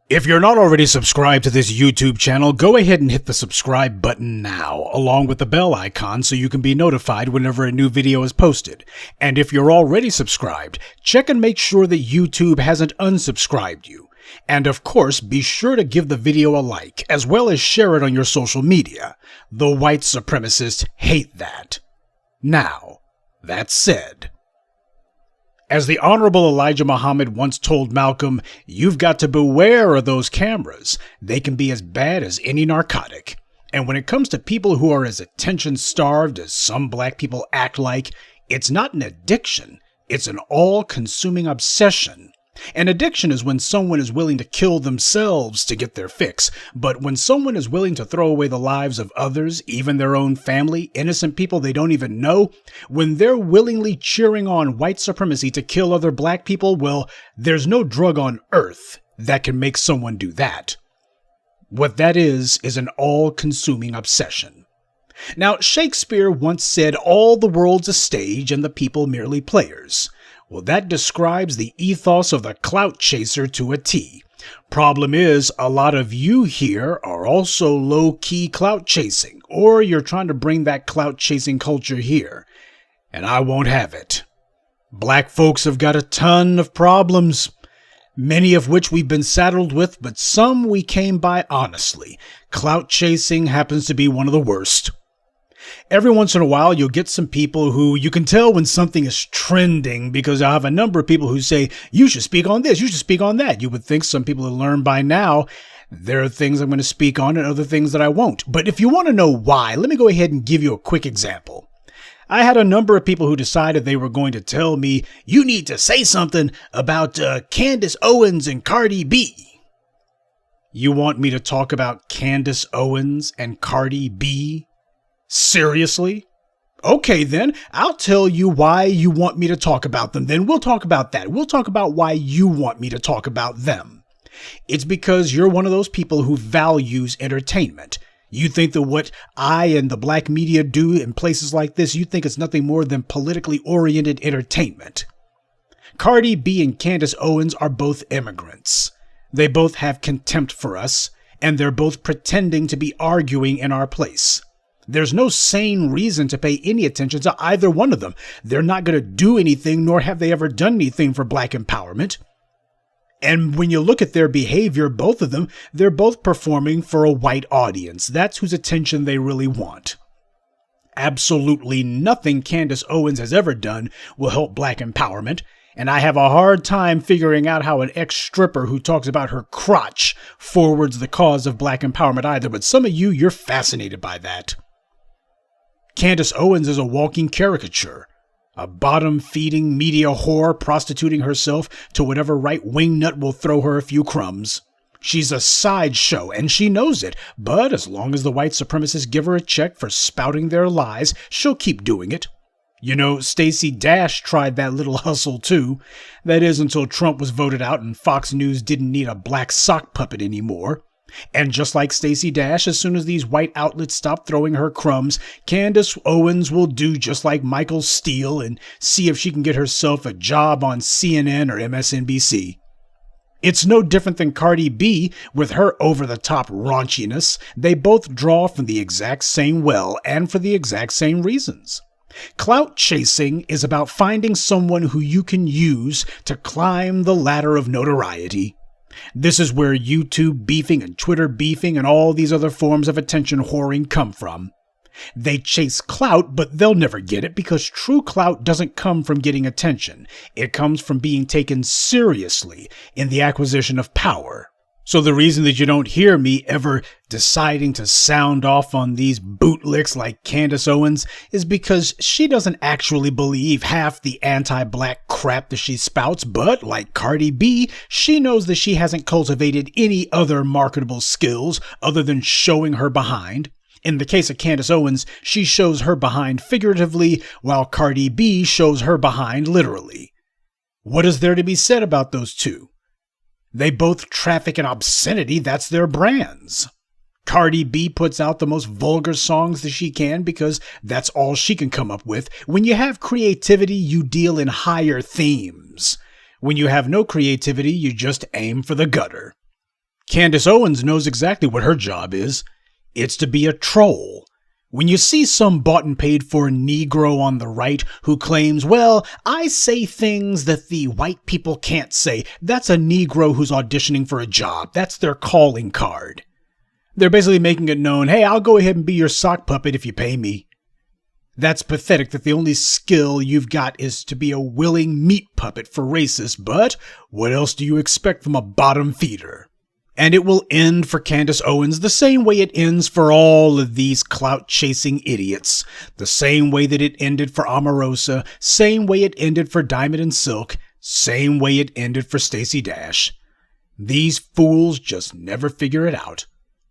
If you're not already subscribed to this YouTube channel, go ahead and hit the subscribe button now, along with the bell icon so you can be notified whenever a new video is posted. And if you're already subscribed, check and make sure that YouTube hasn't unsubscribed you. And of course, be sure to give the video a like, as well as share it on your social media. The white supremacists hate that. Now, that said, as the Honorable Elijah Muhammad once told Malcolm, you've got to beware of those cameras. They can be as bad as any narcotic. And when it comes to people who are as attention-starved as some black people act like, it's not an addiction. It's an all-consuming obsession. An addiction is when someone is willing to kill themselves to get their fix. But when someone is willing to throw away the lives of others, even their own family, innocent people they don't even know, when they're willingly cheering on white supremacy to kill other black people, well, there's no drug on earth that can make someone do that. What that is an all-consuming obsession. Now, Shakespeare once said, all the world's a stage and the people merely players. Well, that describes the ethos of the clout-chaser to a T. Problem is, a lot of you here are also low-key clout-chasing, or you're trying to bring that clout-chasing culture here. And I won't have it. Black folks have got a ton of problems, many of which we've been saddled with, but some we came by honestly. Clout-chasing happens to be one of the worst. Every once in a while, you'll get some people who you can tell when something is trending because I have a number of people who say, you should speak on this, you should speak on that. You would think some people have learned by now there are things I'm going to speak on and other things that I won't. But if you want to know why, let me go ahead and give you a quick example. I had a number of people who decided they were going to tell me, you need to say something about Candace Owens and Cardi B. You want me to talk about Candace Owens and Cardi B? Seriously? Okay, then, I'll tell you why you want me to talk about them. Then we'll talk about that. We'll talk about why you want me to talk about them. It's because you're one of those people who values entertainment. You think that what I and the black media do in places like this, you think it's nothing more than politically oriented entertainment. Cardi B and Candace Owens are both immigrants. They both have contempt for us, and they're both pretending to be arguing in our place. There's no sane reason to pay any attention to either one of them. They're not going to do anything, nor have they ever done anything for black empowerment. And when you look at their behavior, both of them, they're both performing for a white audience. That's whose attention they really want. Absolutely nothing Candace Owens has ever done will help black empowerment. And I have a hard time figuring out how an ex-stripper who talks about her crotch forwards the cause of black empowerment either. But some of you, you're fascinated by that. Candace Owens is a walking caricature, a bottom-feeding media whore prostituting herself to whatever right wingnut will throw her a few crumbs. She's a sideshow, and she knows it, but as long as the white supremacists give her a check for spouting their lies, she'll keep doing it. You know, Stacey Dash tried that little hustle too. That is until Trump was voted out and Fox News didn't need a black sock puppet anymore. And just like Stacey Dash, as soon as these white outlets stop throwing her crumbs, Candace Owens will do just like Michael Steele and see if she can get herself a job on CNN or MSNBC. It's no different than Cardi B with her over-the-top raunchiness. They both draw from the exact same well and for the exact same reasons. Clout chasing is about finding someone who you can use to climb the ladder of notoriety. This is where YouTube beefing and Twitter beefing and all these other forms of attention whoring come from. They chase clout, but they'll never get it because true clout doesn't come from getting attention. It comes from being taken seriously in the acquisition of power. So the reason that you don't hear me ever deciding to sound off on these bootlicks like Candace Owens is because she doesn't actually believe half the anti-black crap that she spouts, but like Cardi B, she knows that she hasn't cultivated any other marketable skills other than showing her behind. In the case of Candace Owens, she shows her behind figuratively, while Cardi B shows her behind literally. What is there to be said about those two? They both traffic in obscenity, that's their brands. Cardi B puts out the most vulgar songs that she can because that's all she can come up with. When you have creativity, you deal in higher themes. When you have no creativity, you just aim for the gutter. Candace Owens knows exactly what her job is. It's to be a troll. When you see some bought and paid for Negro on the right who claims, well, I say things that the white people can't say, that's a Negro who's auditioning for a job. That's their calling card. They're basically making it known, hey, I'll go ahead and be your sock puppet if you pay me. That's pathetic that the only skill you've got is to be a willing meat puppet for racists, but what else do you expect from a bottom feeder? And it will end for Candace Owens the same way it ends for all of these clout-chasing idiots. The same way that it ended for Omarosa, same way it ended for Diamond and Silk, same way it ended for Stacey Dash. These fools just never figure it out.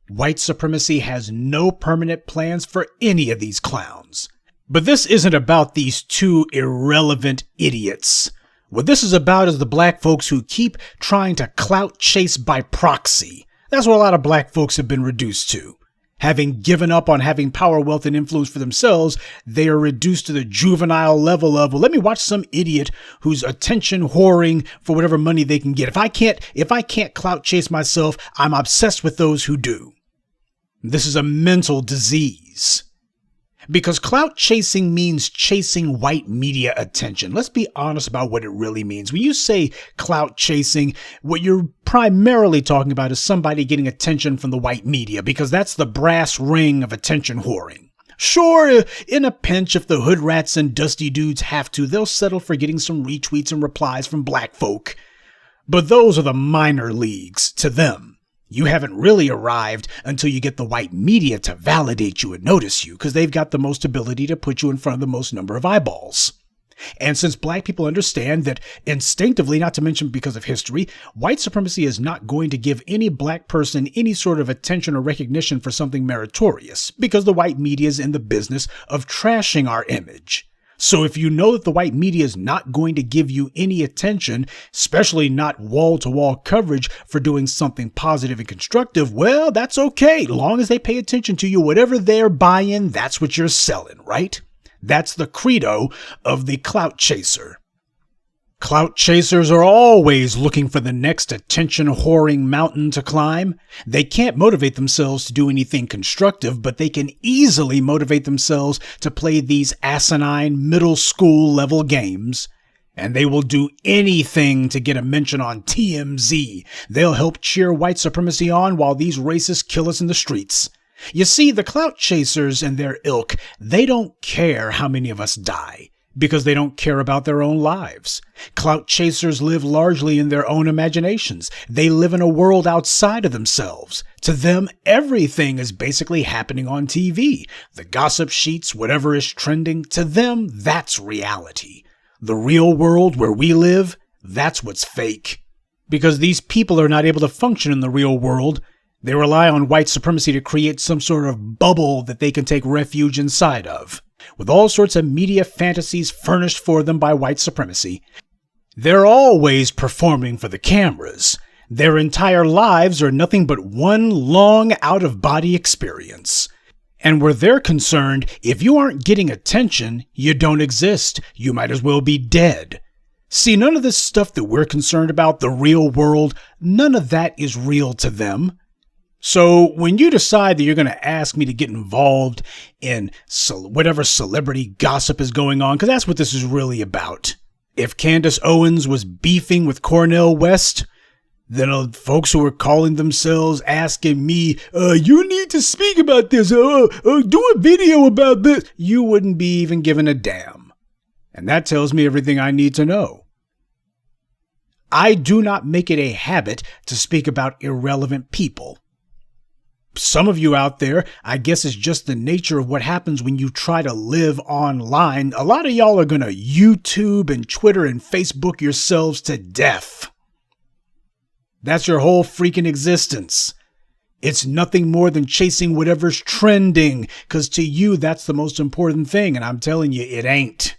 White supremacy has no permanent plans for any of these clowns. But this isn't about these two irrelevant idiots. What this is about is the black folks who keep trying to clout chase by proxy. That's what a lot of black folks have been reduced to. Having given up on having power, wealth, and influence for themselves, they are reduced to the juvenile level of, well, let me watch some idiot who's attention whoring for whatever money they can get. If I can't clout chase myself, I'm obsessed with those who do. This is a mental disease. Because clout chasing means chasing white media attention. Let's be honest about what it really means. When you say clout chasing, what you're primarily talking about is somebody getting attention from the white media, because that's the brass ring of attention whoring. Sure, in a pinch, if the hood rats and dusty dudes have to, they'll settle for getting some retweets and replies from black folk. But those are the minor leagues to them. You haven't really arrived until you get the white media to validate you and notice you, because they've got the most ability to put you in front of the most number of eyeballs. And since black people understand that instinctively, not to mention because of history, white supremacy is not going to give any black person any sort of attention or recognition for something meritorious, because the white media is in the business of trashing our image. So if you know that the white media is not going to give you any attention, especially not wall-to-wall coverage for doing something positive and constructive, well, that's okay. Long as they pay attention to you, whatever they're buying, that's what you're selling, right? That's the credo of the clout chaser. Clout chasers are always looking for the next attention-whoring mountain to climb. They can't motivate themselves to do anything constructive, but they can easily motivate themselves to play these asinine middle school level games. And they will do anything to get a mention on TMZ. They'll help cheer white supremacy on while these racists kill us in the streets. You see, the clout chasers and their ilk, they don't care how many of us die, because they don't care about their own lives. Clout chasers live largely in their own imaginations. They live in a world outside of themselves. To them, everything is basically happening on TV. The gossip sheets, whatever is trending, to them, that's reality. The real world where we live, that's what's fake. Because these people are not able to function in the real world. They rely on white supremacy to create some sort of bubble that they can take refuge inside of. With all sorts of media fantasies furnished for them by white supremacy, they're always performing for the cameras. Their entire lives are nothing but one long out-of-body experience. And where they're concerned, if you aren't getting attention, you don't exist. You might as well be dead. See, none of this stuff that we're concerned about, the real world, none of that is real to them. So when you decide that you're going to ask me to get involved in whatever celebrity gossip is going on, because that's what this is really about. If Candace Owens was beefing with Cornel West, then folks who are calling themselves asking me, you need to speak about this, do a video about this, you wouldn't be even given a damn. And that tells me everything I need to know. I do not make it a habit to speak about irrelevant people. Some of you out there, I guess it's just the nature of what happens when you try to live online. A lot of y'all are going to YouTube and Twitter and Facebook yourselves to death. That's your whole freaking existence. It's nothing more than chasing whatever's trending, because to you, that's the most important thing. And I'm telling you, it ain't.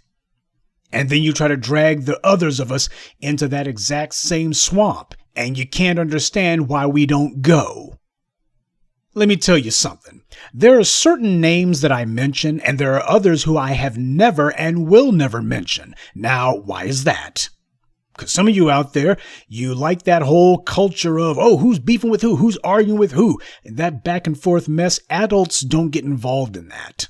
And then you try to drag the others of us into that exact same swamp, and you can't understand why we don't go. Let me tell you something. There are certain names that I mention, and there are others who I have never and will never mention. Now, why is that? Because some of you out there, you like that whole culture of, oh, who's beefing with who? Who's arguing with who? And that back and forth mess, adults don't get involved in that.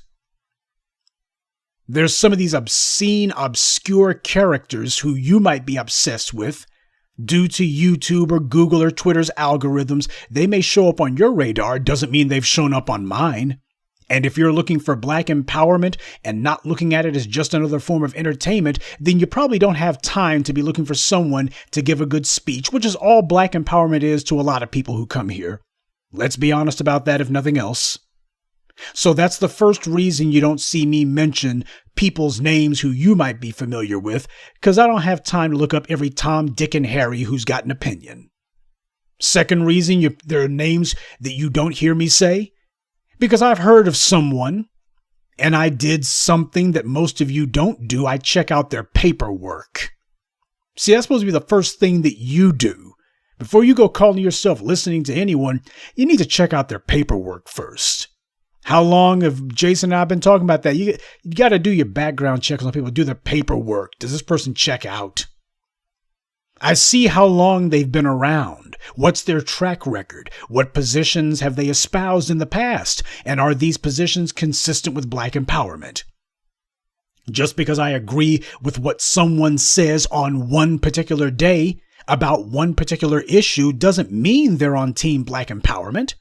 There's some of these obscene, obscure characters who you might be obsessed with. Due to YouTube or Google or Twitter's algorithms, they may show up on your radar. Doesn't mean they've shown up on mine. And if you're looking for Black empowerment and not looking at it as just another form of entertainment, then you probably don't have time to be looking for someone to give a good speech, which is all Black empowerment is to a lot of people who come here. Let's be honest about that, if nothing else. So that's the first reason you don't see me mention people's names who you might be familiar with, because I don't have time to look up every Tom, Dick, and Harry who's got an opinion. Second reason there are names that you don't hear me say, because I've heard of someone and I did something that most of you don't do. I check out their paperwork. See, that's supposed to be the first thing that you do. Before you go calling yourself listening to anyone, you need to check out their paperwork first. How long have Jason and I been talking about that? You got to do your background checks on people, do their paperwork. Does this person check out? I see how long they've been around. What's their track record? What positions have they espoused in the past? And are these positions consistent with Black empowerment? Just because I agree with what someone says on one particular day about one particular issue doesn't mean they're on Team Black empowerment.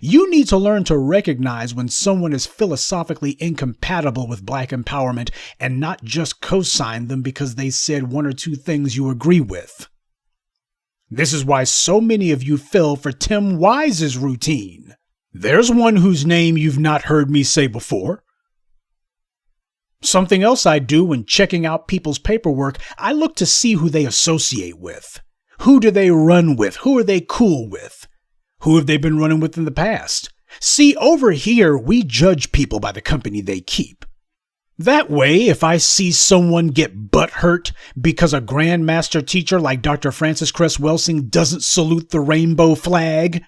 You need to learn to recognize when someone is philosophically incompatible with Black empowerment and not just co-sign them because they said one or two things you agree with. This is why so many of you fell for Tim Wise's routine. There's one whose name you've not heard me say before. Something else I do when checking out people's paperwork, I look to see who they associate with. Who do they run with? Who are they cool with? Who have they been running with in the past? See, over here, we judge people by the company they keep. That way, if I see someone get butthurt because a grandmaster teacher like Dr. Francis Cress Welsing doesn't salute the rainbow flag,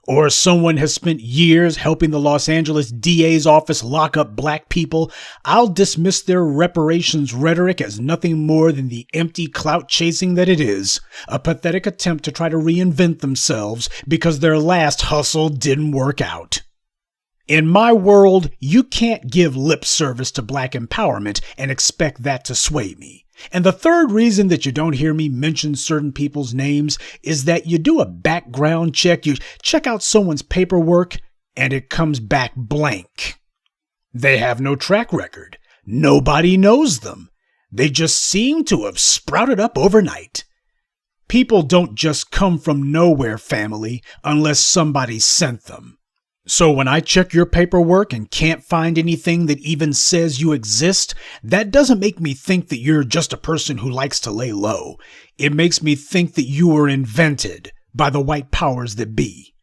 or someone has spent years helping the Los Angeles DA's office lock up Black people, I'll dismiss their reparations rhetoric as nothing more than the empty clout chasing that it is, a pathetic attempt to try to reinvent themselves because their last hustle didn't work out. In my world, you can't give lip service to Black empowerment and expect that to sway me. And the third reason that you don't hear me mention certain people's names is that you do a background check. You check out someone's paperwork and it comes back blank. They have no track record. Nobody knows them. They just seem to have sprouted up overnight. People don't just come from nowhere, family, unless somebody sent them. So when I check your paperwork and can't find anything that even says you exist, that doesn't make me think that you're just a person who likes to lay low. It makes me think that you were invented by the white powers that be.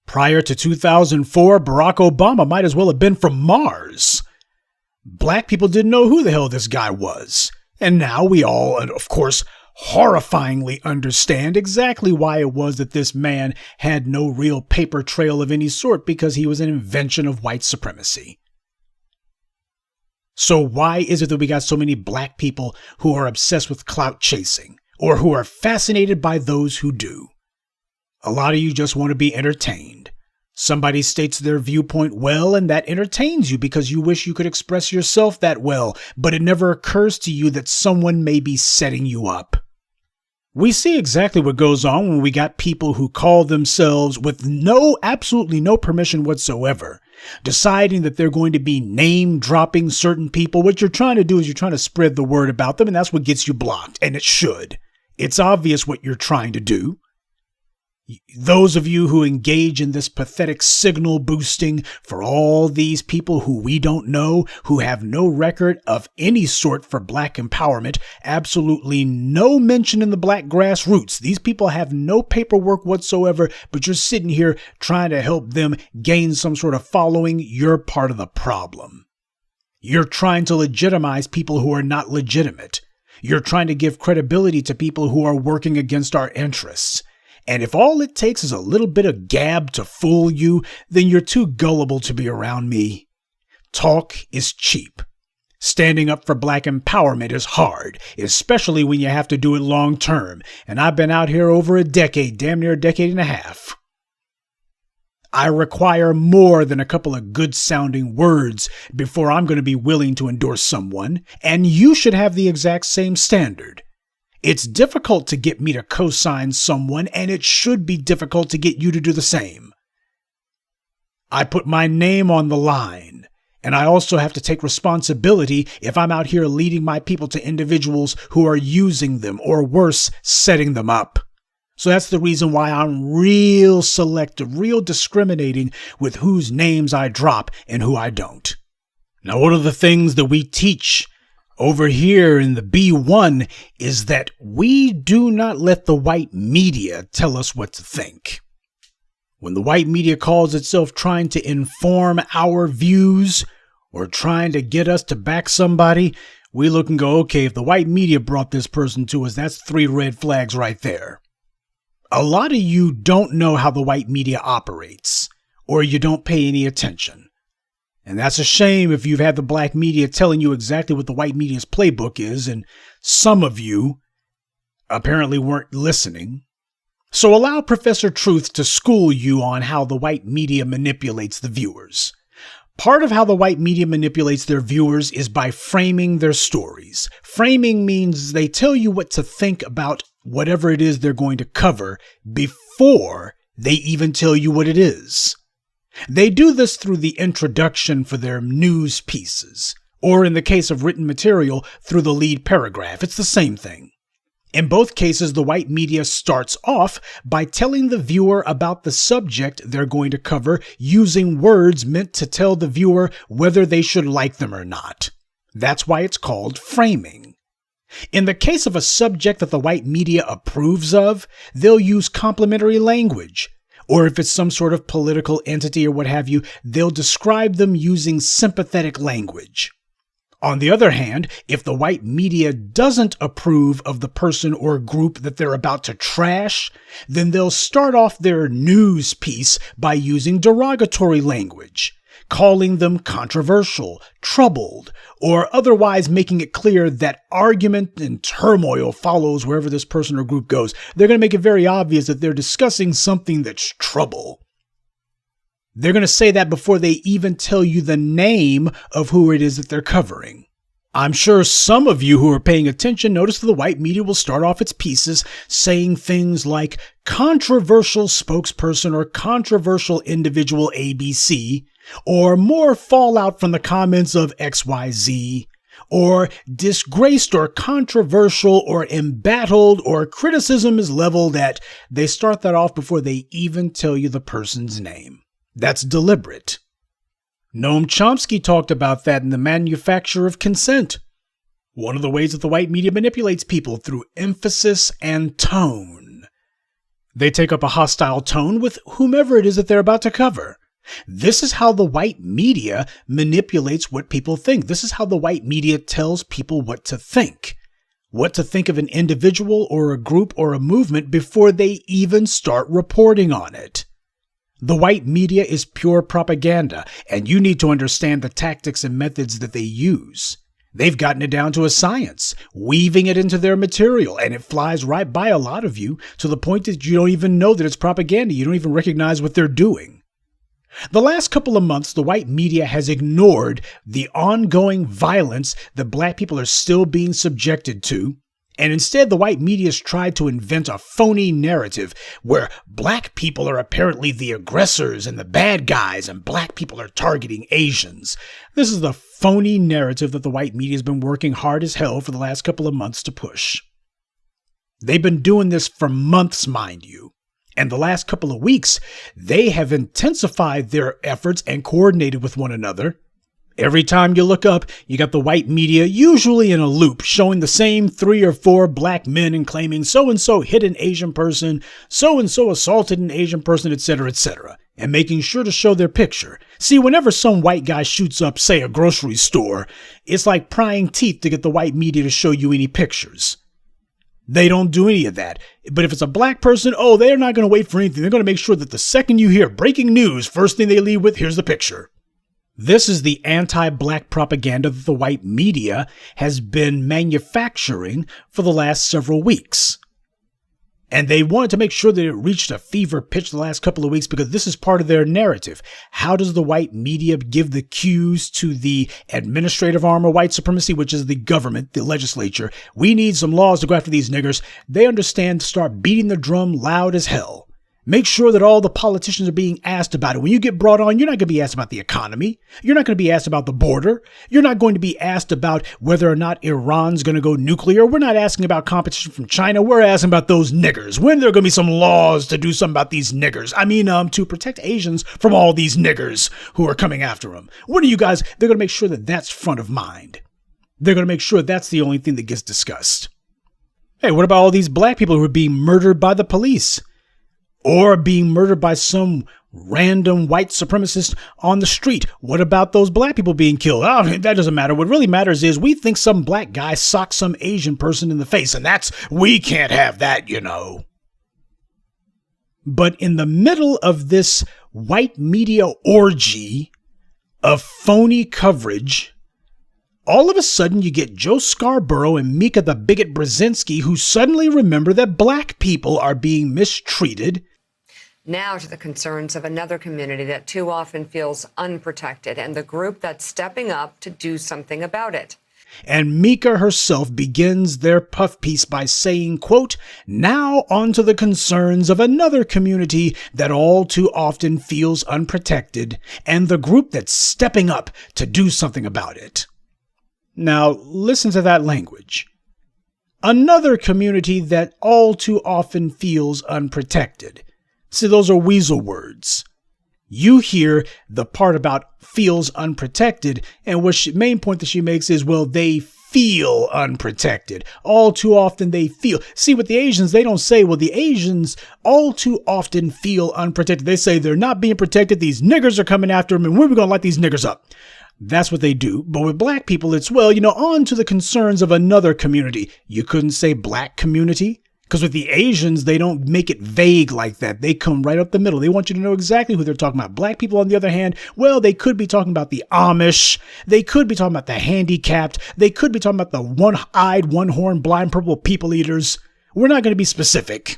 Prior to 2004, Barack Obama might as well have been from Mars. Black people didn't know who the hell this guy was. And now we all, of course, horrifyingly understand exactly why it was that this man had no real paper trail of any sort, because he was an invention of white supremacy. So why is it that we got so many Black people who are obsessed with clout chasing, or who are fascinated by those who do? A lot of you just want to be entertained. Somebody states their viewpoint well, and that entertains you because you wish you could express yourself that well, but it never occurs to you that someone may be setting you up. We see exactly what goes on when we got people who call themselves, with absolutely no permission whatsoever, deciding that they're going to be name dropping certain people. What you're trying to do is you're trying to spread the word about them, and that's what gets you blocked, and it should. It's obvious what you're trying to do. Those of you who engage in this pathetic signal boosting for all these people who we don't know, who have no record of any sort for Black empowerment, absolutely no mention in the Black grassroots. These people have no paperwork whatsoever, but you're sitting here trying to help them gain some sort of following. You're part of the problem. You're trying to legitimize people who are not legitimate. You're trying to give credibility to people who are working against our interests. And if all it takes is a little bit of gab to fool you, then you're too gullible to be around me. Talk is cheap. Standing up for black empowerment is hard, especially when you have to do it long term, and I've been out here over a decade, damn near a decade and a half. I require more than a couple of good-sounding words before I'm going to be willing to endorse someone, and you should have the exact same standard. It's difficult to get me to co-sign someone, and it should be difficult to get you to do the same. I put my name on the line, and I also have to take responsibility if I'm out here leading my people to individuals who are using them, or worse, setting them up. So that's the reason why I'm real selective, real discriminating with whose names I drop and who I don't. Now, one of the things that we teach over here in the B1 is that we do not let the white media tell us what to think. When the white media calls itself trying to inform our views or trying to get us to back somebody, we look and go, okay, if the white media brought this person to us, that's 3 red flags right there. A lot of you don't know how the white media operates, or you don't pay any attention. And that's a shame if you've had the black media telling you exactly what the white media's playbook is, and some of you apparently weren't listening. So allow Professor Truth to school you on how the white media manipulates the viewers. Part of how the white media manipulates their viewers is by framing their stories. Framing means they tell you what to think about whatever it is they're going to cover before they even tell you what it is. They do this through the introduction for their news pieces, or in the case of written material, through the lead paragraph. It's the same thing. In both cases, the white media starts off by telling the viewer about the subject they're going to cover using words meant to tell the viewer whether they should like them or not. That's why it's called framing. In the case of a subject that the white media approves of, they'll use complimentary language. Or if it's some sort of political entity or what have you, they'll describe them using sympathetic language. On the other hand, if the white media doesn't approve of the person or group that they're about to trash, then they'll start off their news piece by using derogatory language, calling them controversial, troubled, or otherwise making it clear that argument and turmoil follows wherever this person or group goes. They're going to make it very obvious that they're discussing something that's trouble. They're going to say that before they even tell you the name of who it is that they're covering. I'm sure some of you who are paying attention notice that the white media will start off its pieces saying things like controversial spokesperson or controversial individual ABC, or more fallout from the comments of XYZ, or disgraced or controversial or embattled or criticism is leveled at. They start that off before they even tell you the person's name. That's deliberate. Noam Chomsky talked about that in The Manufacture of Consent. One of the ways that the white media manipulates people through emphasis and tone. They take up a hostile tone with whomever it is that they're about to cover. This is how the white media manipulates what people think. This is how the white media tells people what to think. What to think of an individual or a group or a movement before they even start reporting on it. The white media is pure propaganda, and you need to understand the tactics and methods that they use. They've gotten it down to a science, weaving it into their material, and it flies right by a lot of you to the point that you don't even know that it's propaganda. You don't even recognize what they're doing. The last couple of months, the white media has ignored the ongoing violence that black people are still being subjected to. And instead, the white media has tried to invent a phony narrative where black people are apparently the aggressors and the bad guys, and black people are targeting Asians. This is the phony narrative that the white media has been working hard as hell for the last couple of months to push. They've been doing this for months, mind you. And the last couple of weeks, they have intensified their efforts and coordinated with one another. Every time you look up, you got the white media, usually in a loop, showing the same 3 or 4 black men and claiming so-and-so hit an Asian person, so-and-so assaulted an Asian person, etc., and making sure to show their picture. See, whenever some white guy shoots up, say, a grocery store, it's like prying teeth to get the white media to show you any pictures. They don't do any of that. But if it's a black person, they're not going to wait for anything. They're going to make sure that the second you hear breaking news, first thing they lead with, here's the picture. This is the anti-black propaganda that the white media has been manufacturing for the last several weeks. And they wanted to make sure that it reached a fever pitch the last couple of weeks because this is part of their narrative. How does the white media give the cues to the administrative arm of white supremacy, which is the government, the legislature? We need some laws to go after these niggers. They understand to start beating the drum loud as hell. Make sure that all the politicians are being asked about it. When you get brought on, you're not going to be asked about the economy. You're not going to be asked about the border. You're not going to be asked about whether or not Iran's going to go nuclear. We're not asking about competition from China. We're asking about those niggers. When are there going to be some laws to do something about these niggers? To protect Asians from all these niggers who are coming after them. When are you guys? They're going to make sure that that's front of mind. They're going to make sure that's the only thing that gets discussed. Hey, what about all these black people who are being murdered by the police? Or being murdered by some random white supremacist on the street? What about those black people being killed? Oh, that doesn't matter. What really matters is we think some black guy socked some Asian person in the face, and we can't have that, you know. But in the middle of this white media orgy of phony coverage, all of a sudden you get Joe Scarborough and Mika the bigot Brzezinski who suddenly remember that black people are being mistreated. Now to the concerns of another community that too often feels unprotected and the group that's stepping up to do something about it. And Mika herself begins their puff piece by saying, quote, "Now on to the concerns of another community that all too often feels unprotected and the group that's stepping up to do something about it." Now, listen to that language. Another community that all too often feels unprotected. See, those are weasel words. You hear the part about feels unprotected, and main point that she makes is, well, they feel unprotected. All too often they feel. See, with the Asians, they don't say, well, the Asians all too often feel unprotected. They say they're not being protected. These niggers are coming after them, and when are we going to light these niggers up? That's what they do. But with black people, it's, well, on to the concerns of another community. You couldn't say black community? Because with the Asians, they don't make it vague like that. They come right up the middle. They want you to know exactly who they're talking about. Black people, on the other hand, well, they could be talking about the Amish. They could be talking about the handicapped. They could be talking about the one-eyed, one-horned, blind, purple people eaters. We're not going to be specific.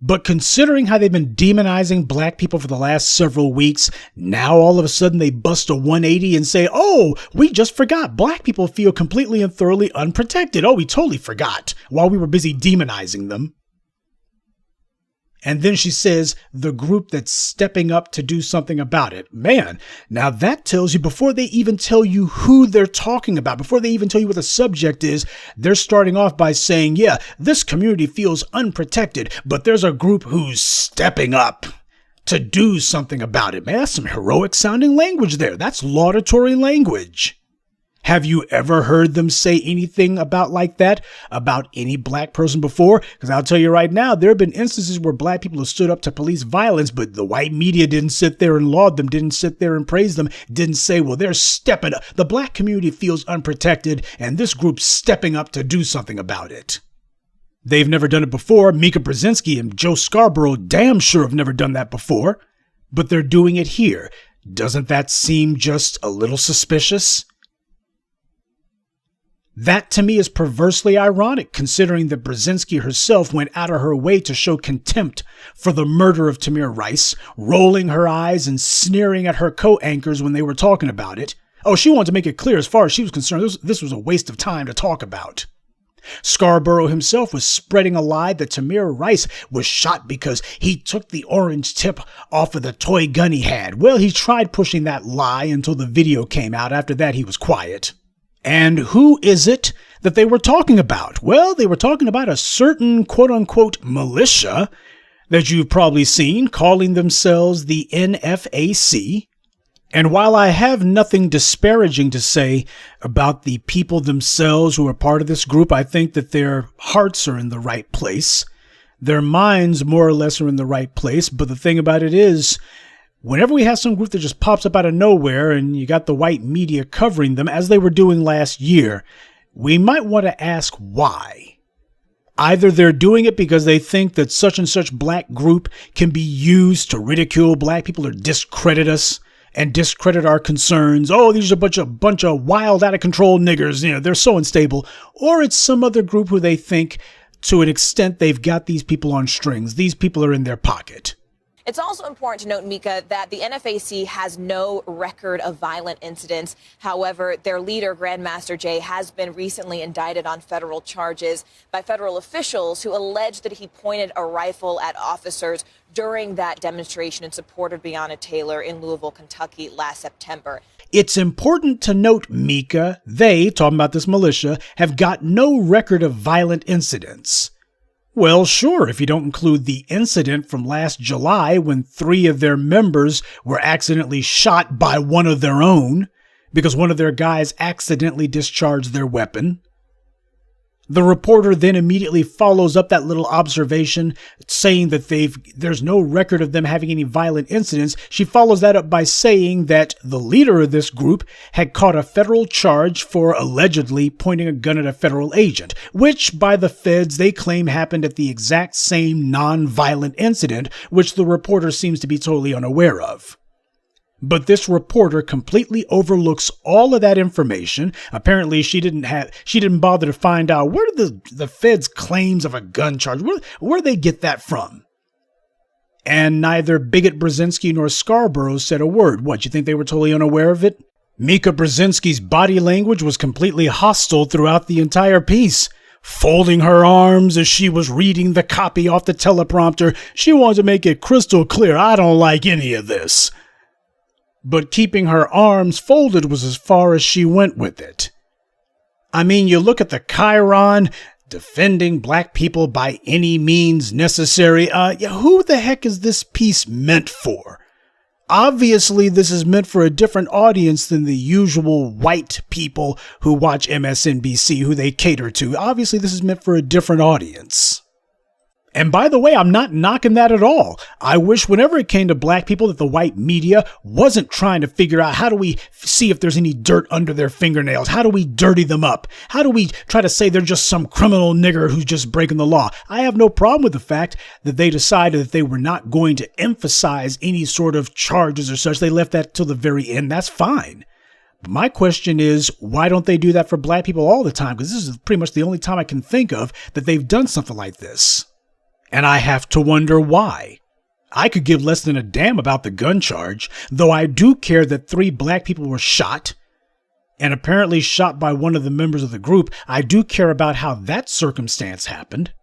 But considering how they've been demonizing black people for the last several weeks, now all of a sudden they bust a 180 and say, oh, we just forgot. Black people feel completely and thoroughly unprotected. Oh, we totally forgot while we were busy demonizing them. And then she says, the group that's stepping up to do something about it. Man, now that tells you, before they even tell you who they're talking about, before they even tell you what the subject is, they're starting off by saying, yeah, this community feels unprotected, but there's a group who's stepping up to do something about it. Man, that's some heroic sounding language there. That's laudatory language. Have you ever heard them say anything like that about any black person before? Because I'll tell you right now, there have been instances where black people have stood up to police violence, but the white media didn't sit there and laud them, didn't sit there and praise them, didn't say, well, they're stepping up. The black community feels unprotected, and this group's stepping up to do something about it. They've never done it before. Mika Brzezinski and Joe Scarborough damn sure have never done that before, but they're doing it here. Doesn't that seem just a little suspicious? That, to me, is perversely ironic, considering that Brzezinski herself went out of her way to show contempt for the murder of Tamir Rice, rolling her eyes and sneering at her co-anchors when they were talking about it. Oh, she wanted to make it clear, as far as she was concerned, this was a waste of time to talk about. Scarborough himself was spreading a lie that Tamir Rice was shot because he took the orange tip off of the toy gun he had. Well, he tried pushing that lie until the video came out. After that, he was quiet. And who is it that they were talking about? Well, they were talking about a certain quote-unquote militia that you've probably seen, calling themselves the NFAC. And while I have nothing disparaging to say about the people themselves who are part of this group, I think that their hearts are in the right place. Their minds more or less are in the right place. But the thing about it is, whenever we have some group that just pops up out of nowhere and you got the white media covering them, as they were doing last year, we might want to ask why. Either they're doing it because they think that such and such black group can be used to ridicule black people or discredit us and discredit our concerns. Oh, these are a bunch of wild, out of control niggers. They're so unstable. Or it's some other group who they think, to an extent, they've got these people on strings. These people are in their pocket. It's also important to note, Mika, that the NFAC has no record of violent incidents. However, their leader, Grandmaster Jay, has been recently indicted on federal charges by federal officials who allege that he pointed a rifle at officers during that demonstration in support of Breonna Taylor in Louisville, Kentucky last September. It's important to note, Mika, they, talking about this militia, have got no record of violent incidents. Well, sure, if you don't include the incident from last July when 3 of their members were accidentally shot by one of their own because one of their guys accidentally discharged their weapon. The reporter then immediately follows up that little observation saying that there's no record of them having any violent incidents. She follows that up by saying that the leader of this group had caught a federal charge for allegedly pointing a gun at a federal agent, which by the feds they claim happened at the exact same non-violent incident, which the reporter seems to be totally unaware of. But this reporter completely overlooks all of that information. Apparently, she didn't bother to find out where did the feds' claims of a gun charge, where they get that from. And neither Bigot Brzezinski nor Scarborough said a word. What, you think they were totally unaware of it? Mika Brzezinski's body language was completely hostile throughout the entire piece. Folding her arms as she was reading the copy off the teleprompter, she wanted to make it crystal clear, I don't like any of this. But keeping her arms folded was as far as she went with it. I mean, you look at the chyron, defending black people by any means necessary. Who the heck is this piece meant for? Obviously, this is meant for a different audience than the usual white people who watch MSNBC, who they cater to. Obviously, this is meant for a different audience. And by the way, I'm not knocking that at all. I wish whenever it came to black people that the white media wasn't trying to figure out how do we see if there's any dirt under their fingernails? How do we dirty them up? How do we try to say they're just some criminal nigger who's just breaking the law? I have no problem with the fact that they decided that they were not going to emphasize any sort of charges or such. They left that till the very end. That's fine. But my question is, why don't they do that for black people all the time? Because this is pretty much the only time I can think of that they've done something like this. And I have to wonder why. I could give less than a damn about the gun charge, though I do care that 3 black people were shot, and apparently shot by one of the members of the group. I do care about how that circumstance happened.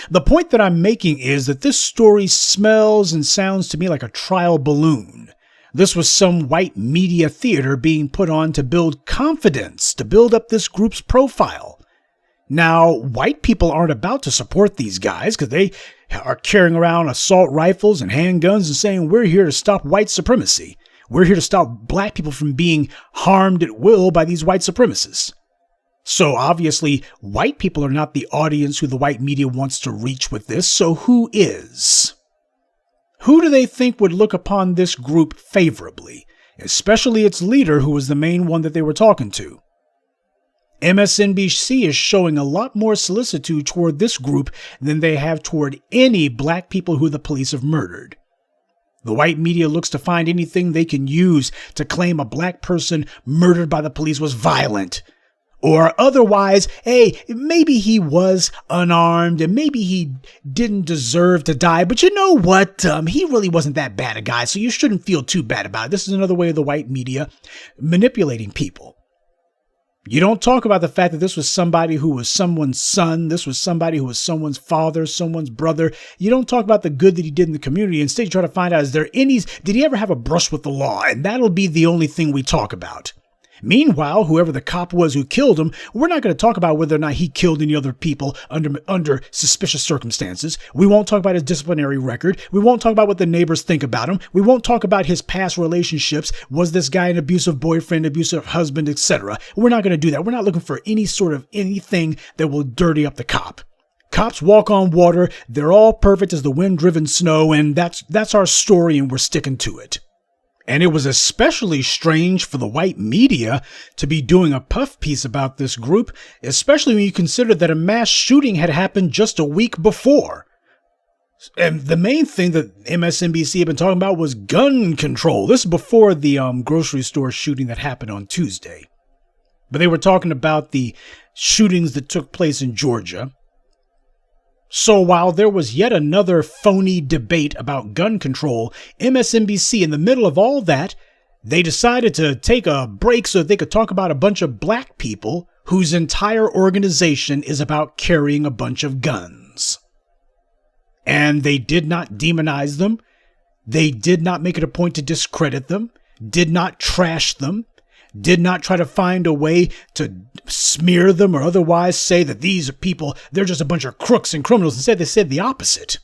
The point that I'm making is that this story smells and sounds to me like a trial balloon. This was some white media theater being put on to build confidence, to build up this group's profile. Now, white people aren't about to support these guys because they are carrying around assault rifles and handguns and saying, we're here to stop white supremacy. We're here to stop black people from being harmed at will by these white supremacists. So obviously, white people are not the audience who the white media wants to reach with this. So who is? Who do they think would look upon this group favorably, especially its leader, who was the main one that they were talking to? MSNBC is showing a lot more solicitude toward this group than they have toward any black people who the police have murdered. The white media looks to find anything they can use to claim a black person murdered by the police was violent. Or otherwise, hey, maybe he was unarmed and maybe he didn't deserve to die. But you know what? He really wasn't that bad a guy, so you shouldn't feel too bad about it. This is another way of the white media manipulating people. You don't talk about the fact that this was somebody who was someone's son. This was somebody who was someone's father, someone's brother. You don't talk about the good that he did in the community. Instead, you try to find out, did he ever have a brush with the law? And that'll be the only thing we talk about. Meanwhile, whoever the cop was who killed him, we're not going to talk about whether or not he killed any other people under suspicious circumstances. We won't talk about his disciplinary record. We won't talk about what the neighbors think about him. We won't talk about his past relationships. Was this guy an abusive boyfriend, abusive husband, etc.? We're not going to do that. We're not looking for any sort of anything that will dirty up the cop. Cops walk on water. They're all perfect as the wind-driven snow, and that's our story, and we're sticking to it. And it was especially strange for the white media to be doing a puff piece about this group, especially when you consider that a mass shooting had happened just a week before. And the main thing that MSNBC had been talking about was gun control. This is before the grocery store shooting that happened on Tuesday. But they were talking about the shootings that took place in Georgia. So while there was yet another phony debate about gun control, MSNBC, in the middle of all that, they decided to take a break so that they could talk about a bunch of black people whose entire organization is about carrying a bunch of guns. And they did not demonize them. They did not make it a point to discredit them, did not trash them, did not try to find a way to smear them or otherwise say that these people, they're just a bunch of crooks and criminals. Instead, they said the opposite.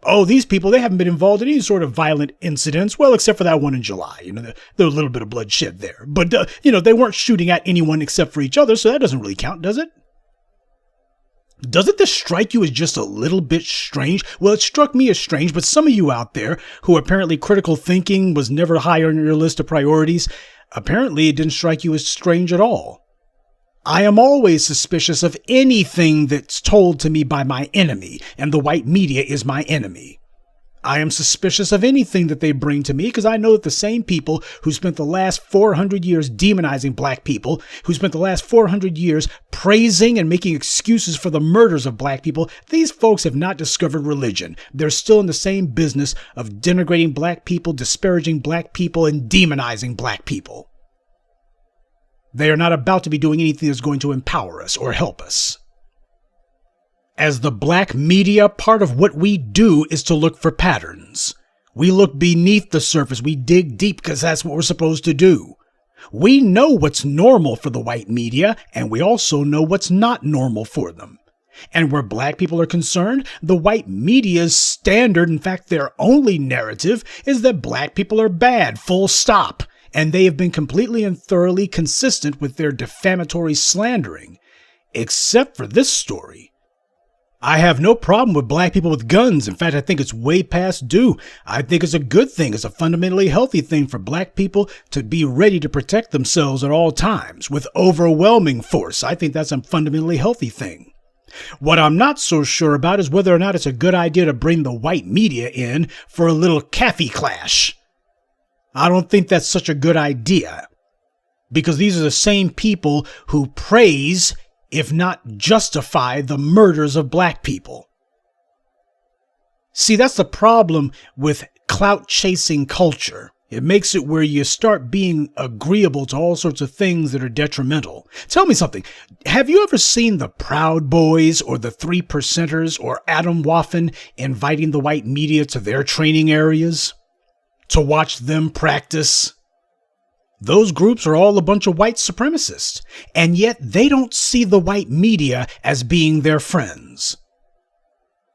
Oh, these people, they haven't been involved in any sort of violent incidents. Well, except for that one in July. There was a little bit of bloodshed there. But, they weren't shooting at anyone except for each other, so that doesn't really count, does it? Doesn't this strike you as just a little bit strange? Well, it struck me as strange, but some of you out there who apparently critical thinking was never high on your list of priorities, apparently it didn't strike you as strange at all. I am always suspicious of anything that's told to me by my enemy, and the white media is my enemy. I am suspicious of anything that they bring to me because I know that the same people who spent the last 400 years demonizing black people, who spent the last 400 years praising and making excuses for the murders of black people, these folks have not discovered religion. They're still in the same business of denigrating black people, disparaging black people, and demonizing black people. They are not about to be doing anything that's going to empower us or help us. As the black media, part of what we do is to look for patterns. We look beneath the surface. We dig deep because that's what we're supposed to do. We know what's normal for the white media, and we also know what's not normal for them. And where black people are concerned, the white media's standard, in fact, their only narrative, is that black people are bad, full stop. And they have been completely and thoroughly consistent with their defamatory slandering. Except for this story. I have no problem with black people with guns. In fact, I think it's way past due. I think it's a good thing. It's a fundamentally healthy thing for black people to be ready to protect themselves at all times with overwhelming force. I think that's a fundamentally healthy thing. What I'm not so sure about is whether or not it's a good idea to bring the white media in for a little caffey clash. I don't think that's such a good idea, because these are the same people who praise, if not justify, the murders of black people. See, that's the problem with clout-chasing culture. It makes it where you start being agreeable to all sorts of things that are detrimental. Tell me something. Have you ever seen the Proud Boys or the 3%ers or Adam Waffen inviting the white media to their training areas to watch them practice? Those groups are all a bunch of white supremacists, and yet they don't see the white media as being their friends.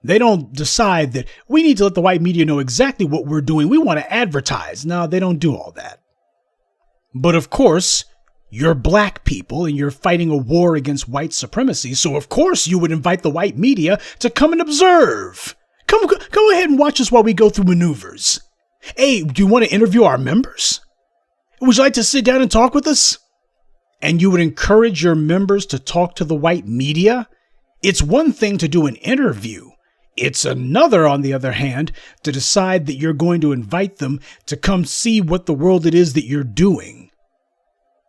They don't decide that we need to let the white media know exactly what we're doing. We want to advertise. No, they don't do all that. But of course, you're black people and you're fighting a war against white supremacy. So of course you would invite the white media to come and observe. Go ahead and watch us while we go through maneuvers. Hey, do you want to interview our members? Would you like to sit down and talk with us? And you would encourage your members to talk to the white media? It's one thing to do an interview. It's another, on the other hand, to decide that you're going to invite them to come see what the world it is that you're doing.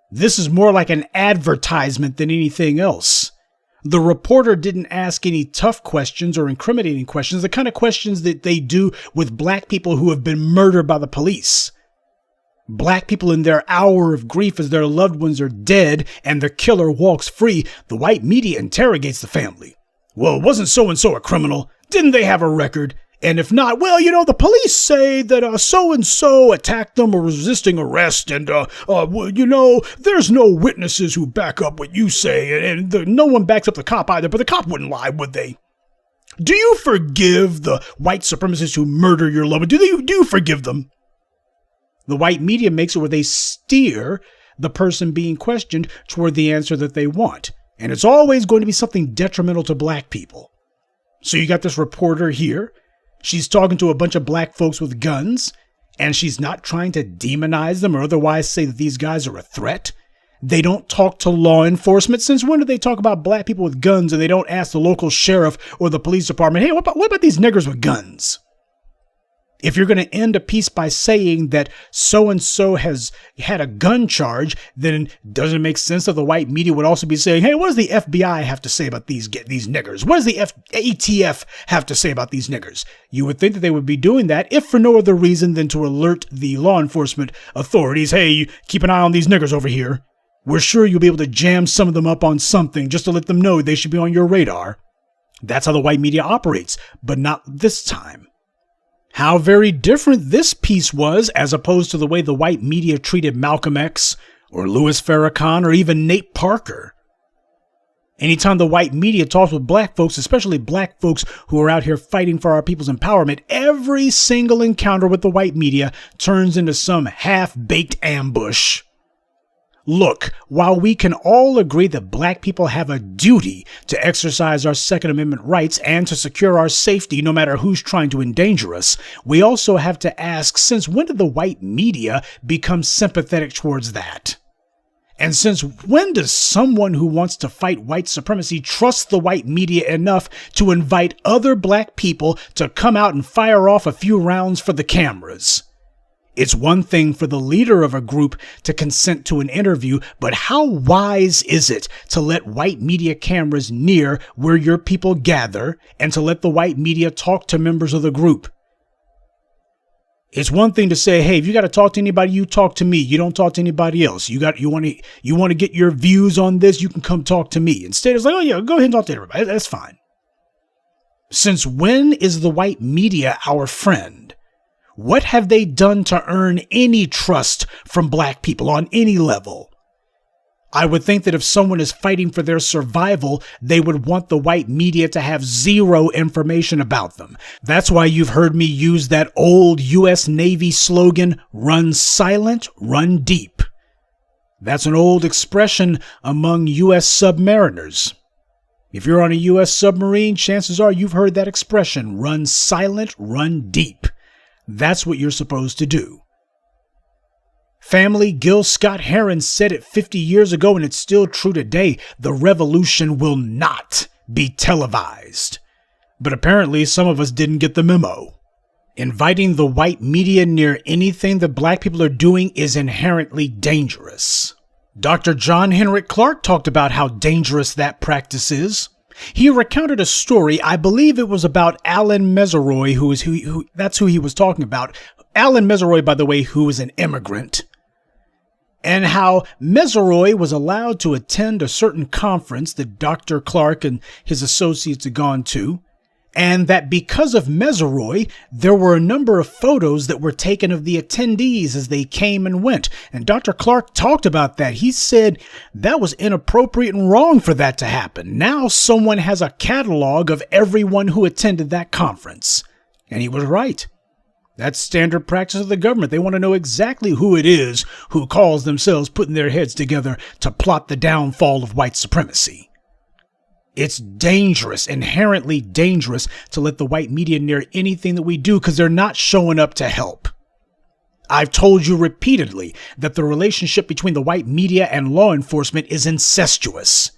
This is more like an advertisement than anything else. The reporter didn't ask any tough questions or incriminating questions, the kind of questions that they do with black people who have been murdered by the police. Black people in their hour of grief as their loved ones are dead and the killer walks free, the white media interrogates the family. Well, wasn't so-and-so a criminal? Didn't they have a record? And if not, well, the police say that so-and-so attacked them or resisting arrest, and, there's no witnesses who back up what you say, and no one backs up the cop either, but the cop wouldn't lie, would they? Do you forgive the white supremacists who murder your loved? Do you forgive them? The white media makes it where they steer the person being questioned toward the answer that they want, and it's always going to be something detrimental to black people. So you got this reporter here. She's talking to a bunch of black folks with guns, and she's not trying to demonize them or otherwise say that these guys are a threat. They don't talk to law enforcement. Since when do they talk about black people with guns and they don't ask the local sheriff or the police department, hey, what about these niggers with guns? If you're going to end a piece by saying that so-and-so has had a gun charge, then doesn't it make sense that the white media would also be saying, hey, what does the FBI have to say about these niggers? What does the ATF have to say about these niggers? You would think that they would be doing that if for no other reason than to alert the law enforcement authorities, hey, keep an eye on these niggers over here. We're sure you'll be able to jam some of them up on something just to let them know they should be on your radar. That's how the white media operates, but not this time. How very different this piece was as opposed to the way the white media treated Malcolm X or Louis Farrakhan or even Nate Parker. Anytime the white media talks with black folks, especially black folks who are out here fighting for our people's empowerment, every single encounter with the white media turns into some half-baked ambush. Look, while we can all agree that black people have a duty to exercise our Second Amendment rights and to secure our safety no matter who's trying to endanger us, we also have to ask, since when did the white media become sympathetic towards that? And since when does someone who wants to fight white supremacy trust the white media enough to invite other black people to come out and fire off a few rounds for the cameras? It's one thing for the leader of a group to consent to an interview, but how wise is it to let white media cameras near where your people gather and to let the white media talk to members of the group? It's one thing to say, hey, if you got to talk to anybody, you talk to me. You don't talk to anybody else. You want to get your views on this, you can come talk to me. Instead, it's like, oh yeah, go ahead and talk to everybody. That's fine. Since when is the white media our friend? What have they done to earn any trust from black people on any level? I would think that if someone is fighting for their survival, they would want the white media to have zero information about them. That's why you've heard me use that old U.S. Navy slogan, run silent, run deep. That's an old expression among U.S. submariners. If you're on a U.S. submarine, chances are you've heard that expression, run silent, run deep. That's what you're supposed to do. Family Gil Scott-Heron said it 50 years ago, and it's still true today. The revolution will not be televised. But apparently some of us didn't get the memo. Inviting the white media near anything that black people are doing is inherently dangerous. Dr. John Henrik Clarke talked about how dangerous that practice is. He recounted a story, I believe it was about Alan Meseroy, that's who he was talking about. Alan Meseroy, by the way, who is an immigrant. And how Meseroy was allowed to attend a certain conference that Dr. Clarke and his associates had gone to. And that because of Meseroy, there were a number of photos that were taken of the attendees as they came and went. And Dr. Clarke talked about that. He said that was inappropriate and wrong for that to happen. Now someone has a catalog of everyone who attended that conference. And he was right. That's standard practice of the government. They want to know exactly who it is who calls themselves putting their heads together to plot the downfall of white supremacy. It's dangerous, inherently dangerous, to let the white media near anything that we do because they're not showing up to help. I've told you repeatedly that the relationship between the white media and law enforcement is incestuous.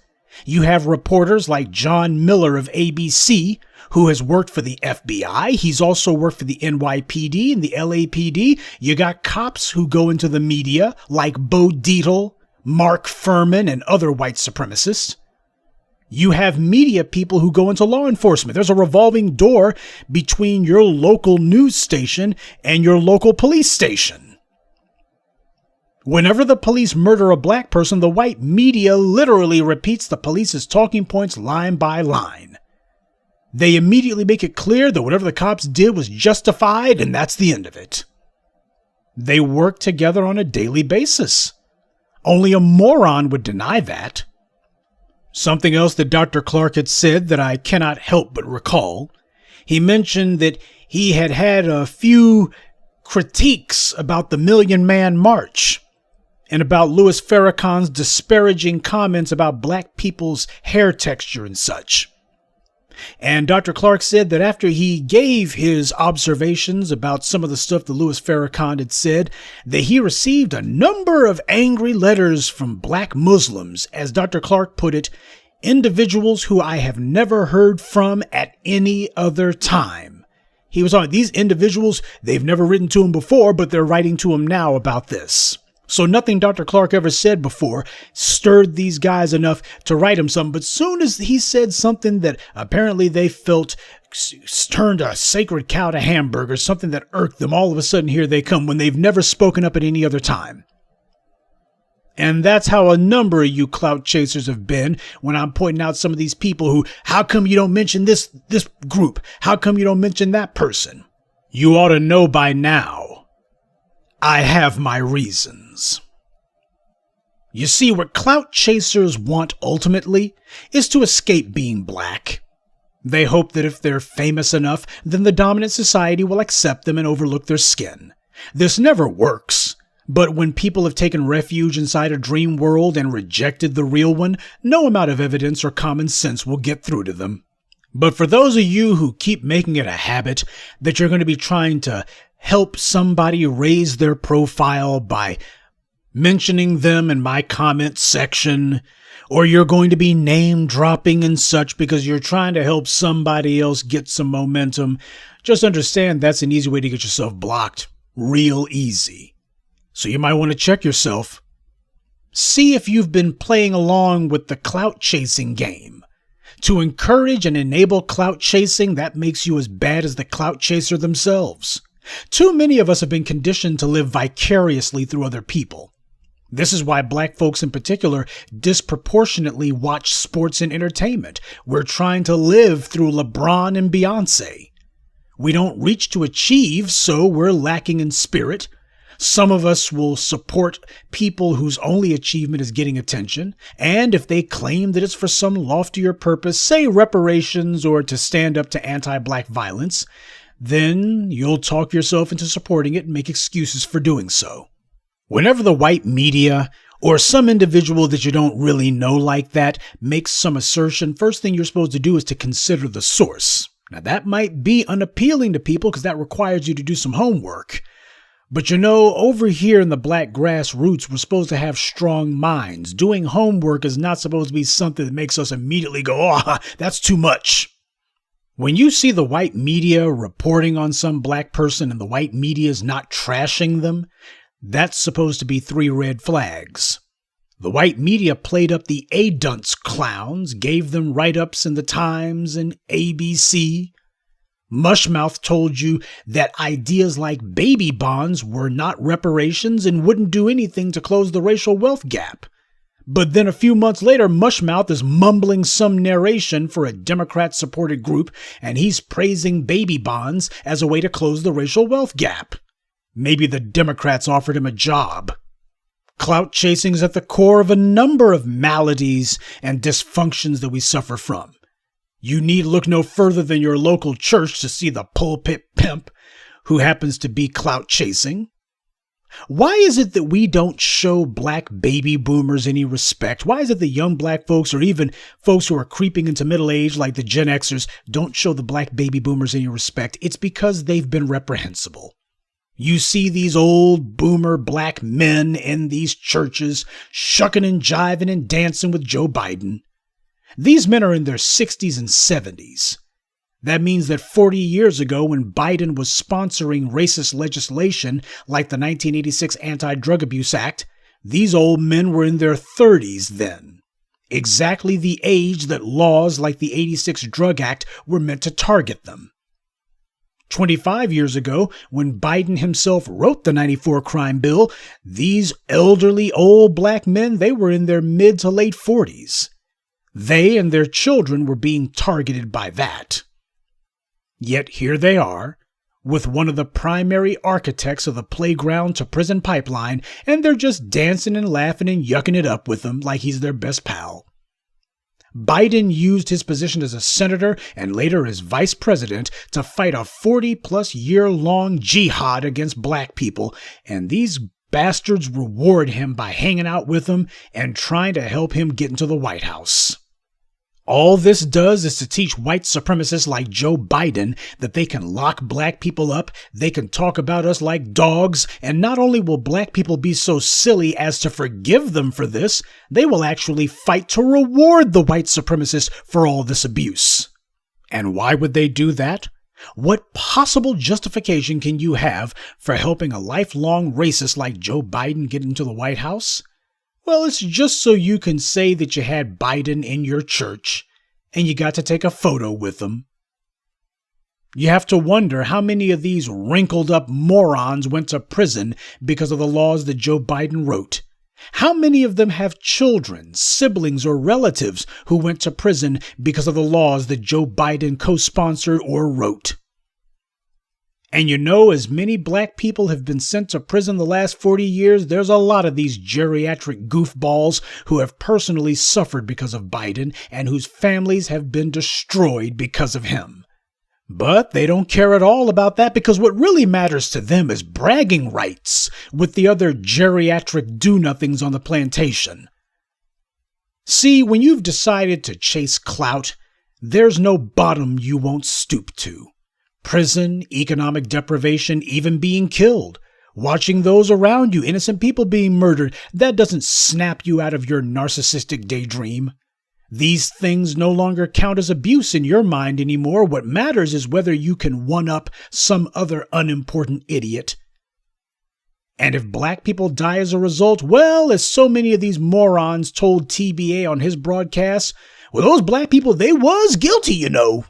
You have reporters like John Miller of ABC, who has worked for the FBI. He's also worked for the NYPD and the LAPD. You got cops who go into the media like Bo Dietl, Mark Furman, and other white supremacists. You have media people who go into law enforcement. There's a revolving door between your local news station and your local police station. Whenever the police murder a black person, the white media literally repeats the police's talking points line by line. They immediately make it clear that whatever the cops did was justified, and that's the end of it. They work together on a daily basis. Only a moron would deny that. Something else that Dr. Clarke had said that I cannot help but recall. He mentioned that he had had a few critiques about the Million Man March and about Louis Farrakhan's disparaging comments about black people's hair texture and such. And Dr. Clark said that after he gave his observations about some of the stuff that Louis Farrakhan had said, that he received a number of angry letters from black Muslims, as Dr. Clark put it, individuals who I have never heard from at any other time. He was on these individuals, they've never written to him before, but they're writing to him now about this. So nothing Dr. Clark ever said before stirred these guys enough to write him something. But soon as he said something that apparently they felt turned a sacred cow to hamburgers, something that irked them, all of a sudden here they come when they've never spoken up at any other time. And that's how a number of you clout chasers have been when I'm pointing out some of these people who, how come you don't mention this group? How come you don't mention that person? You ought to know by now. I have my reasons. You see, what clout chasers want ultimately is to escape being black. They hope that if they're famous enough, then the dominant society will accept them and overlook their skin. This never works, but when people have taken refuge inside a dream world and rejected the real one, no amount of evidence or common sense will get through to them. But for those of you who keep making it a habit that you're going to be trying to help somebody raise their profile by mentioning them in my comment section, or you're going to be name dropping and such because you're trying to help somebody else get some momentum, just understand that's an easy way to get yourself blocked. Real easy. So you might want to check yourself. See if you've been playing along with the clout chasing game. To encourage and enable clout chasing, that makes you as bad as the clout chaser themselves. Too many of us have been conditioned to live vicariously through other people. This is why black folks in particular disproportionately watch sports and entertainment. We're trying to live through LeBron and Beyonce. We don't reach to achieve, so we're lacking in spirit. Some of us will support people whose only achievement is getting attention, and if they claim that it's for some loftier purpose, say reparations or to stand up to anti-black violence, then you'll talk yourself into supporting it and make excuses for doing so. Whenever the white media or some individual that you don't really know like that makes some assertion, first thing you're supposed to do is to consider the source. Now that might be unappealing to people because that requires you to do some homework. But you know, over here in the black grassroots, we're supposed to have strong minds. Doing homework is not supposed to be something that makes us immediately go, oh, that's too much. When you see the white media reporting on some black person and the white media is not trashing them, that's supposed to be 3 red flags. The white media played up the A-dunce clowns, gave them write-ups in the Times and ABC. Mushmouth told you that ideas like baby bonds were not reparations and wouldn't do anything to close the racial wealth gap. But then a few months later, Mushmouth is mumbling some narration for a Democrat-supported group, and he's praising baby bonds as a way to close the racial wealth gap. Maybe the Democrats offered him a job. Clout chasing is at the core of a number of maladies and dysfunctions that we suffer from. You need look no further than your local church to see the pulpit pimp who happens to be clout chasing. Why is it that we don't show black baby boomers any respect? Why is it that young black folks or even folks who are creeping into middle age like the Gen Xers don't show the black baby boomers any respect? It's because they've been reprehensible. You see these old boomer black men in these churches shucking and jiving and dancing with Joe Biden. These men are in their 60s and 70s. That means that 40 years ago, when Biden was sponsoring racist legislation like the 1986 Anti-Drug Abuse Act, these old men were in their 30s then. Exactly the age that laws like the 86 Drug Act were meant to target them. 25 years ago, when Biden himself wrote the 94 crime bill, these elderly old black men, they were in their mid to late 40s. They and their children were being targeted by that. Yet here they are, with one of the primary architects of the playground to prison pipeline, and they're just dancing and laughing and yucking it up with them like he's their best pal. Biden used his position as a senator and later as vice president to fight a 40-plus year-long jihad against black people, and these bastards reward him by hanging out with him and trying to help him get into the White House. All this does is to teach white supremacists like Joe Biden that they can lock black people up, they can talk about us like dogs, and not only will black people be so silly as to forgive them for this, they will actually fight to reward the white supremacists for all this abuse. And why would they do that? What possible justification can you have for helping a lifelong racist like Joe Biden get into the White House? Well, it's just so you can say that you had Biden in your church and you got to take a photo with him. You have to wonder how many of these wrinkled up morons went to prison because of the laws that Joe Biden wrote. How many of them have children, siblings, or relatives who went to prison because of the laws that Joe Biden co-sponsored or wrote? And you know, as many black people have been sent to prison the last 40 years, there's a lot of these geriatric goofballs who have personally suffered because of Biden and whose families have been destroyed because of him. But they don't care at all about that because what really matters to them is bragging rights with the other geriatric do-nothings on the plantation. See, when you've decided to chase clout, there's no bottom you won't stoop to. Prison, economic deprivation, even being killed. Watching those around you, innocent people being murdered, that doesn't snap you out of your narcissistic daydream. These things no longer count as abuse in your mind anymore. What matters is whether you can one-up some other unimportant idiot. And if black people die as a result, well, as so many of these morons told TBA on his broadcast, well, those black people, they was guilty, you know.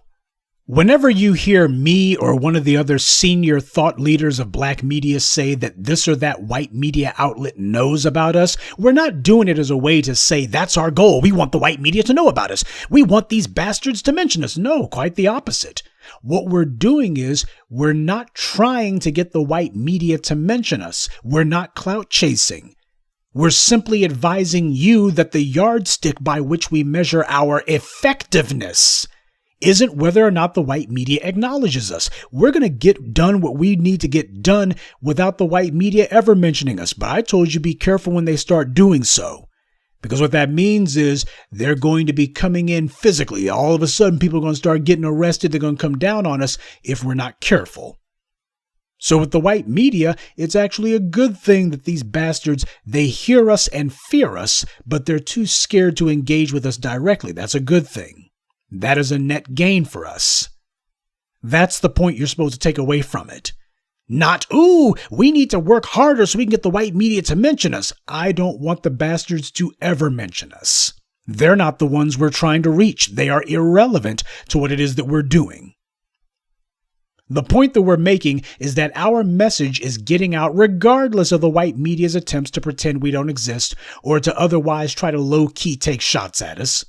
Whenever you hear me or one of the other senior thought leaders of black media say that this or that white media outlet knows about us, we're not doing it as a way to say that's our goal. We want the white media to know about us. We want these bastards to mention us. No, quite the opposite. What we're doing is we're not trying to get the white media to mention us. We're not clout chasing. We're simply advising you that the yardstick by which we measure our effectiveness isn't whether or not the white media acknowledges us. We're going to get done what we need to get done without the white media ever mentioning us. But I told you be careful when they start doing so. Because what that means is they're going to be coming in physically. All of a sudden, people are going to start getting arrested. They're going to come down on us if we're not careful. So with the white media, it's actually a good thing that these bastards, they hear us and fear us, but they're too scared to engage with us directly. That's a good thing. That is a net gain for us. That's the point you're supposed to take away from it. Not, ooh, we need to work harder so we can get the white media to mention us. I don't want the bastards to ever mention us. They're not the ones we're trying to reach. They are irrelevant to what it is that we're doing. The point that we're making is that our message is getting out regardless of the white media's attempts to pretend we don't exist or to otherwise try to low-key take shots at us.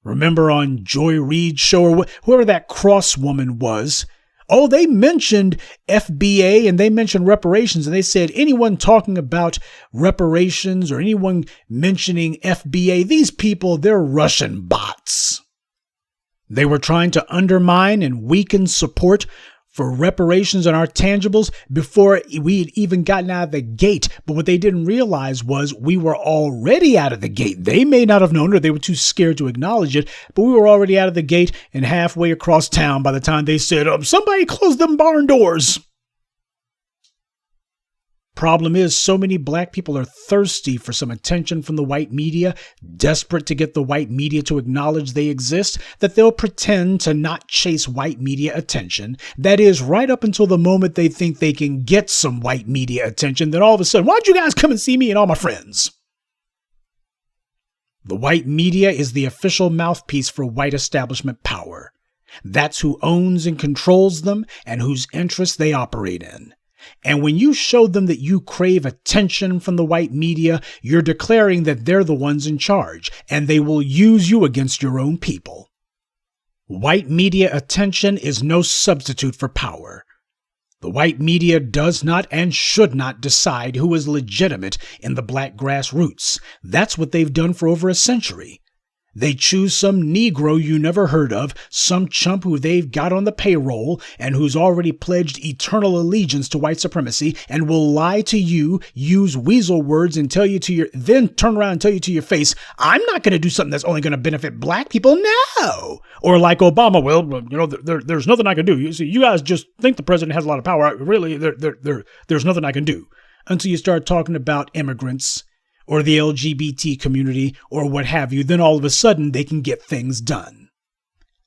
Remember on Joy Reid's show or whoever that cross woman was? Oh, they mentioned FBA and they mentioned reparations and they said anyone talking about reparations or anyone mentioning FBA, these people, they're Russian bots. They were trying to undermine and weaken support for reparations on our tangibles before we had even gotten out of the gate. But what they didn't realize was we were already out of the gate. They may not have known or they were too scared to acknowledge it, but we were already out of the gate and halfway across town by the time they said, somebody close them barn doors. Problem is, so many black people are thirsty for some attention from the white media, desperate to get the white media to acknowledge they exist, that they'll pretend to not chase white media attention. That is, right up until the moment they think they can get some white media attention, then all of a sudden, why don't you guys come and see me and all my friends? The white media is the official mouthpiece for white establishment power. That's who owns and controls them and whose interests they operate in. And when you show them that you crave attention from the white media, you're declaring that they're the ones in charge, and they will use you against your own people. White media attention is no substitute for power. The white media does not and should not decide who is legitimate in the black grassroots. That's what they've done for over a century. They choose some Negro you never heard of, some chump who they've got on the payroll and who's already pledged eternal allegiance to white supremacy and will lie to you, use weasel words and then turn around and tell you to your face, I'm not going to do something that's only going to benefit black people. No. Or like Obama, well, there's nothing I can do. You see, you guys just think the president has a lot of power. Really, there's nothing I can do. Until you start talking about immigrants or the LGBT community, or what have you, then all of a sudden they can get things done.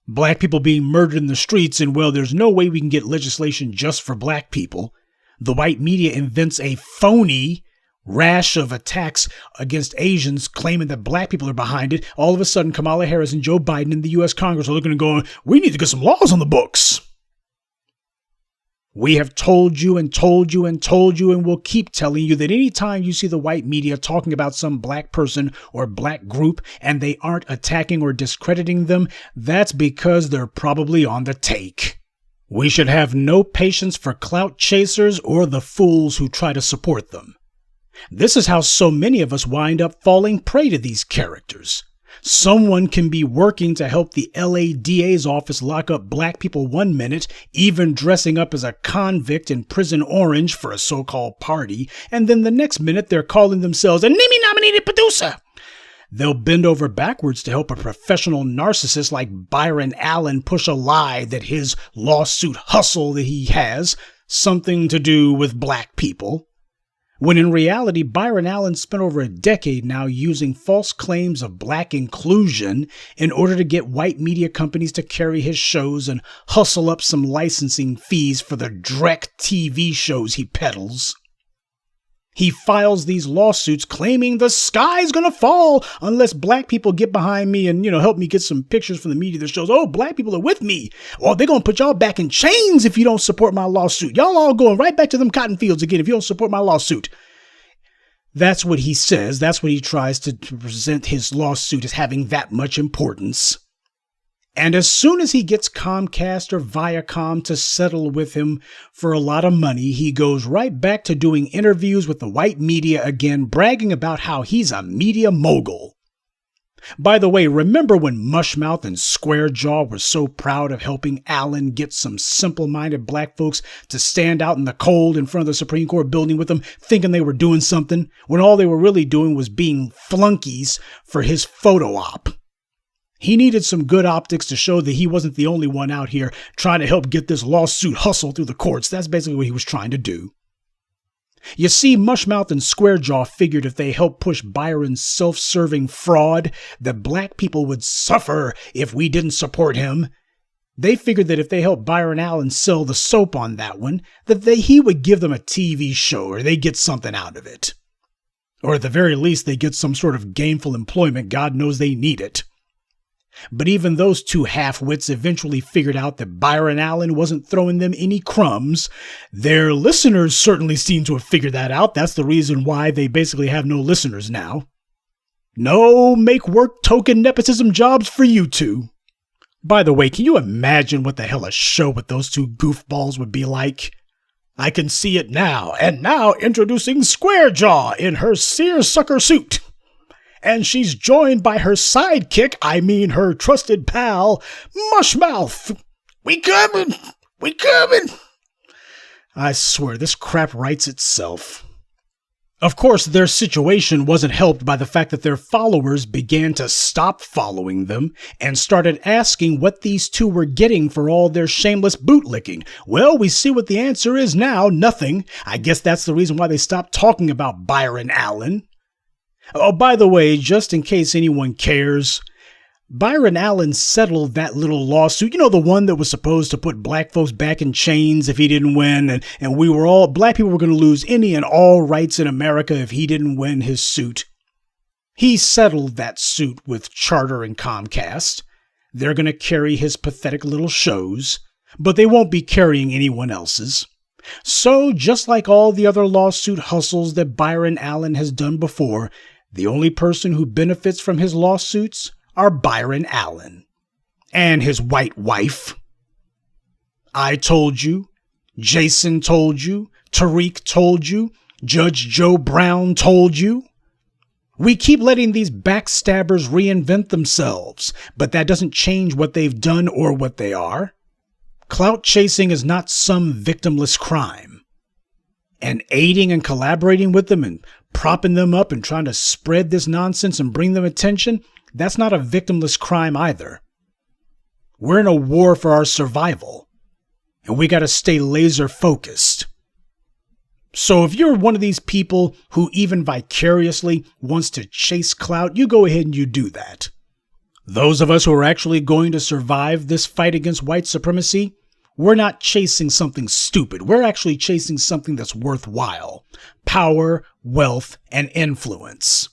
Black people being murdered in the streets, and well, there's no way we can get legislation just for black people. The white media invents a phony rash of attacks against Asians, claiming that black people are behind it. All of a sudden, Kamala Harris and Joe Biden in the U.S. Congress are looking and going, we need to get some laws on the books. We have told you and told you and told you and will keep telling you that anytime you see the white media talking about some black person or black group and they aren't attacking or discrediting them, that's because they're probably on the take. We should have no patience for clout chasers or the fools who try to support them. This is how so many of us wind up falling prey to these characters. Someone can be working to help the LADA's office lock up black people one minute, even dressing up as a convict in Prison Orange for a so-called party, and then the next minute they're calling themselves a Emmy-nominated producer. They'll bend over backwards to help a professional narcissist like Byron Allen push a lie that his lawsuit hustle that he has something to do with black people. When in reality, Byron Allen spent over a decade now using false claims of black inclusion in order to get white media companies to carry his shows and hustle up some licensing fees for the dreck TV shows he peddles. He files these lawsuits claiming the sky's gonna fall unless black people get behind me and, help me get some pictures from the media that shows, oh, black people are with me. Or they're gonna put y'all back in chains if you don't support my lawsuit. Y'all all going right back to them cotton fields again if you don't support my lawsuit. That's what he says. That's what he tries to present his lawsuit as having that much importance. And as soon as he gets Comcast or Viacom to settle with him for a lot of money, he goes right back to doing interviews with the white media again, bragging about how he's a media mogul. By the way, remember when Mushmouth and Squarejaw were so proud of helping Allen get some simple-minded black folks to stand out in the cold in front of the Supreme Court building with them, thinking they were doing something, when all they were really doing was being flunkies for his photo op? He needed some good optics to show that he wasn't the only one out here trying to help get this lawsuit hustle through the courts. That's basically what he was trying to do. You see, Mushmouth and Squarejaw figured if they helped push Byron's self-serving fraud, that black people would suffer if we didn't support him. They figured that if they helped Byron Allen sell the soap on that one, that he would give them a TV show or they'd get something out of it. Or at the very least, they get some sort of gainful employment. God knows they need it. But even those two half-wits eventually figured out that Byron Allen wasn't throwing them any crumbs. Their listeners certainly seem to have figured that out. That's the reason why they basically have no listeners now. No make-work token nepotism jobs for you two. By the way, can you imagine what the hell a show with those two goofballs would be like? I can see it now. And now introducing Squarejaw in her seersucker suit. And she's joined by her sidekick, her trusted pal, Mushmouth. We coming! We coming! I swear, this crap writes itself. Of course, their situation wasn't helped by the fact that their followers began to stop following them and started asking what these two were getting for all their shameless bootlicking. Well, we see what the answer is now, nothing. I guess that's the reason why they stopped talking about Byron Allen. Oh, by the way, just in case anyone cares, Byron Allen settled that little lawsuit. The one that was supposed to put black folks back in chains if he didn't win. And black people were going to lose any and all rights in America if he didn't win his suit. He settled that suit with Charter and Comcast. They're going to carry his pathetic little shows, but they won't be carrying anyone else's. So, just like all the other lawsuit hustles that Byron Allen has done before, the only person who benefits from his lawsuits are Byron Allen and his white wife. I told you, Jason told you, Tariq told you, Judge Joe Brown told you. We keep letting these backstabbers reinvent themselves, but that doesn't change what they've done or what they are. Clout chasing is not some victimless crime. And aiding and collaborating with them and propping them up and trying to spread this nonsense and bring them attention, that's not a victimless crime either. We're in a war for our survival, and we got to stay laser focused. So if you're one of these people who even vicariously wants to chase clout, you go ahead and you do that. Those of us who are actually going to survive this fight against white supremacy, we're not chasing something stupid. We're actually chasing something that's worthwhile. Power, wealth, and influence.